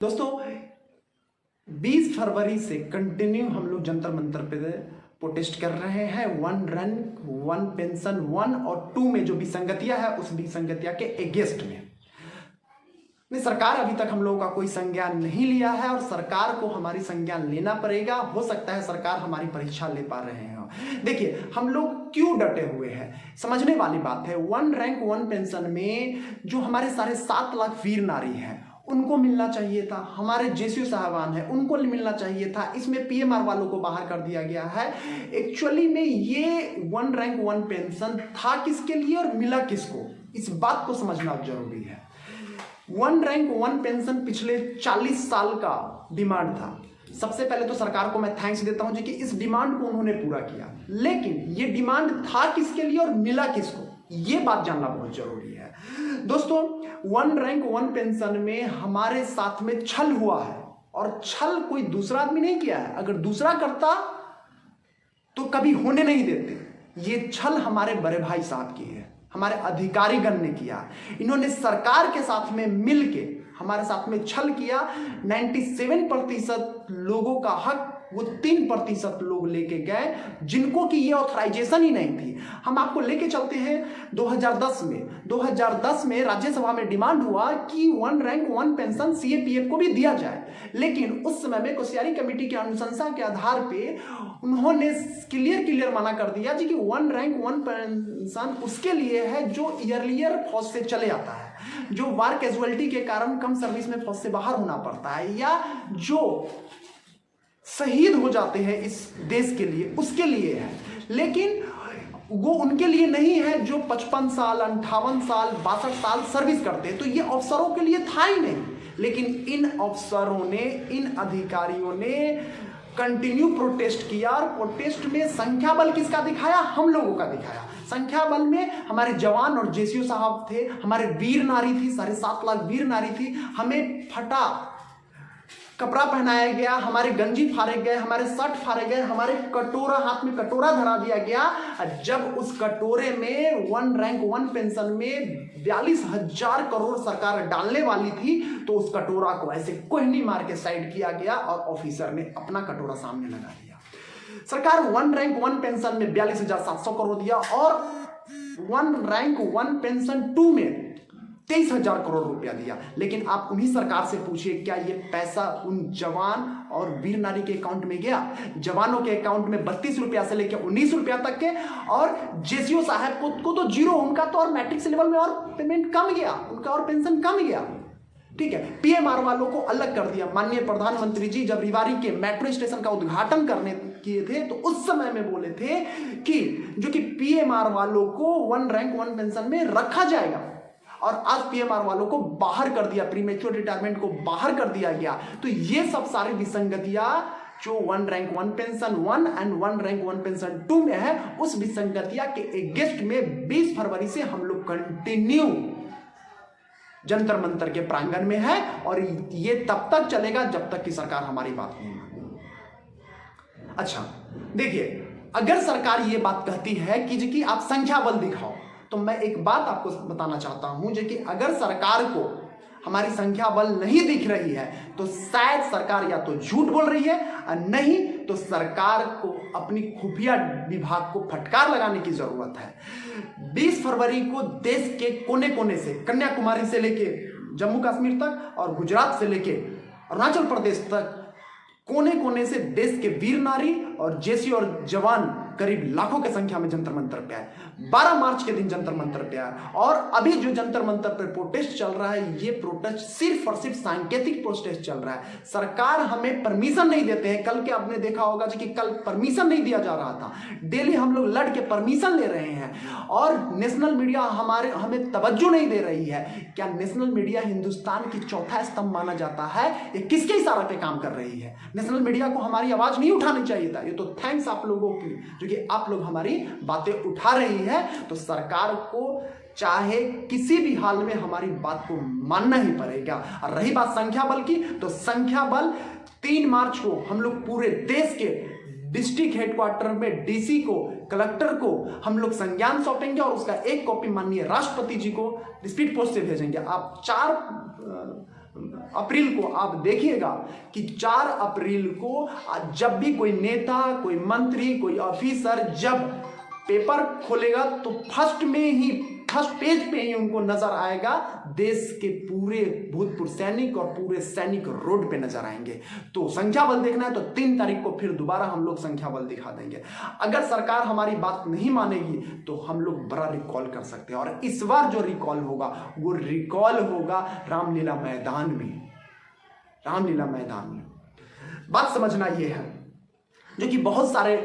दोस्तों 20 फरवरी से कंटिन्यू हम लोग जंतर मंतर पे प्रोटेस्ट कर रहे हैं। वन रैंक वन पेंशन 1 और 2 में जो विसंगतियां है उस विसंगतियां के अगेंस्ट में सरकार अभी तक हम लोगों का कोई संज्ञान नहीं लिया है और सरकार को हमारी संज्ञान लेना पड़ेगा। हो सकता है सरकार हमारी परीक्षा ले पा रहे हैं। देखिए हम लोग क्यों डटे हुए हैं, समझने वाली बात है। 1 रैंक 1 पेंशन में जो हमारे 7.5 लाख वीर नारी हैं उनको मिलना चाहिए था, हमारे जेसीयू साहबान है उनको मिलना चाहिए था। इसमें पीएमआर वालों को बाहर कर दिया गया है। एक्चुअली में ये 1 रैंक 1 पेंशन था किसके लिए और मिला किसको, इस बात को समझना जरूरी है। 1 रैंक 1 पेंशन पिछले 40 साल का डिमांड था। सबसे पहले तो सरकार को मैं थैंक्स देता हूं जी कि इस डिमांड को उन्होंने पूरा किया, लेकिन ये डिमांड था किसके लिए और मिला किसको, ये बात जानना बहुत जरूरी है। दोस्तों 1 रैंक 1 पेंशन में हमारे साथ में छल हुआ है और छल कोई दूसरा आदमी नहीं किया है। अगर दूसरा करता तो कभी होने नहीं देते। ये छल हमारे बड़े भाई साहब की है, हमारे अधिकारीगण ने किया। इन्होंने सरकार के साथ में मिलके हमारे साथ में छल किया। 97% लोगों का हक वो 3% लोग लेके गए जिनको कि ये ऑथराइजेशन ही नहीं थी। हम आपको लेके चलते हैं 2010 में राज्यसभा में डिमांड हुआ कि 1 रैंक 1 पेंशन सीएपीएफ को भी दिया जाए, लेकिन उस समय में कोश्यारी कमेटी के अनुशंसा के आधार पे उन्होंने क्लियर मना कर दिया जी कि 1 रैंक 1 पेंशन उसके लिए है जो ईयरलियर फौज से चले आता है, जो वार कैजुअलिटी के कारण कम सर्विस में फौज से बाहर होना पड़ता है, या जो शहीद हो जाते हैं इस देश के लिए, उसके लिए है। लेकिन वो उनके लिए नहीं है जो 55 साल 58 साल 62 साल सर्विस करते हैं, तो ये अफसरों के लिए था ही नहीं। लेकिन इन अफसरों ने, इन अधिकारियों ने कंटिन्यू प्रोटेस्ट किया और प्रोटेस्ट में संख्या बल किसका दिखाया, हम लोगों का दिखाया। संख्या बल में हमारे जवान और जेसीयू साहब थे, हमारे वीर नारी थी, 7.5 लाख वीर नारी थी। हमें फटा कपड़ा पहनाया गया, हमारे गंजी फाड़े गए, हमारे शर्ट फाड़े गए, हमारे कटोरा, हाथ में कटोरा धरा दिया गया। जब उस कटोरे में 1 रैंक 1 पेंशन में 42,000 करोड़ सरकार डालने वाली थी, तो उस कटोरा को ऐसे कोहनी मार के साइड किया गया और ऑफिसर ने अपना कटोरा सामने लगा दिया। सरकार 1 रैंक 1 पेंशन में 42,700 करोड़ दिया और 1 रैंक 1 पेंशन 2 में 23,000 करोड़ रुपया दिया। लेकिन आप उन्हीं सरकार से पूछिए क्या ये पैसा उन जवान और वीर नारी के अकाउंट में गया? जवानों के अकाउंट में 32 रुपया से लेकर 19 रुपया तक के, और जेसीओ साहब को तो जीरो, उनका तो और मैट्रिक्स लेवल में और पेमेंट कम गया, उनका और पेंशन कम गया। ठीक है, पीएमआर वालों को अलग कर दिया। माननीय प्रधानमंत्री जी जब रिवारी के मेट्रो स्टेशन का उद्घाटन करने किए थे तो उस समय में बोले थे कि जो कि पीएमआर वालों को 1 रैंक 1 पेंशन में रखा जाएगा, और आज पीएमआर वालों को बाहर कर दिया, प्रीमेच्योर रिटायरमेंट को बाहर कर दिया गया। तो ये सब सारी विसंगतियां जो 1 rank 1 pension 1 and 1 rank 1 pension 2 में है, उस विसंगतियां के अगेंस्ट में 20 फरवरी से हम लोग कंटिन्यू जंतर मंतर के प्रांगण में है, और ये तब तक चलेगा जब तक कि सरकार हमारी बात नहीं माने। अच्छा देखिए, अगर सरकार ये बात कहती है कि आप संख्या बल दिखाओ, तो मैं एक बात आपको बताना चाहता हूं जो कि अगर सरकार को हमारी संख्या बल नहीं दिख रही है तो शायद सरकार या तो झूठ बोल रही है, और नहीं तो सरकार को अपनी खुफिया विभाग को फटकार लगाने की जरूरत है। 20 फरवरी को देश के कोने कोने से, कन्याकुमारी से लेके जम्मू कश्मीर तक और गुजरात से लेके अरुणाचल प्रदेश तक, कोने कोने से देश के वीर नारी और जेसी और जवान करीब लाखों की संख्या में जंतर मंतर पे आए। 12 मार्च के दिन जंतर मंतर पे आए, और अभी जो जंतर मंतर पे प्रोटेस्ट चल रहा है, ये प्रोटेस्ट सिर्फ और सिर्फ सांकेतिक प्रोटेस्ट चल रहा है। सरकार हमें परमिशन नहीं देते हैं। कल के आपने देखा होगा कि कल परमिशन नहीं दिया जा रहा था, डेली हम लोग लड़ के परमिशन ले रहे हैं, और नेशनल मीडिया हमें तवज्जो नहीं दे रही है। क्या नेशनल मीडिया हिंदुस्तान की चौथा स्तंभ माना जाता है? ये किसके इशारे पे काम कर रही है? नेशनल मीडिया को हमारी आवाज नहीं उठानी चाहिए था। ये तो थैंक्स आप लोगों की जो कि आप लोग हमारी बातें उठा रही है। तो सरकार को चाहे किसी भी हाल में हमारी बात को मानना ही पड़ेगा। और रही बात संख्या बल की, तो संख्या बल 3 मार्च को हम लोग पूरे देश के डिस्ट्रिक्ट हेडक्वार्टर में डीसी को, कलेक्टर को हम लोग संज्ञान सौंपेंगे और उसका एक कॉपी माननीय राष्ट्रपति जी को स्पीड पोस्ट से भेजेंगे। आप 4 अप्रैल को आप देखिएगा कि 4 अप्रैल को जब भी कोई नेता, कोई मंत्री, कोई ऑफिसर जब पेपर खोलेगा तो फर्स्ट पेज पे ही उनको नजर आएगा देश के पूरे भूतपूर्व सैनिक और पूरे सैनिक रोड पे नजर आएंगे। तो संख्या बल देखना है तो 3 तारीख को फिर दोबारा हम लोग संख्या बल दिखा देंगे। अगर सरकार हमारी बात नहीं मानेगी तो हम लोग बड़ा रिकॉल कर सकते हैं, और इस बार जो रिकॉल होगा वो रिकॉल होगा रामलीला मैदान में। रामलीला मैदान में बात समझना ये है जो कि बहुत सारे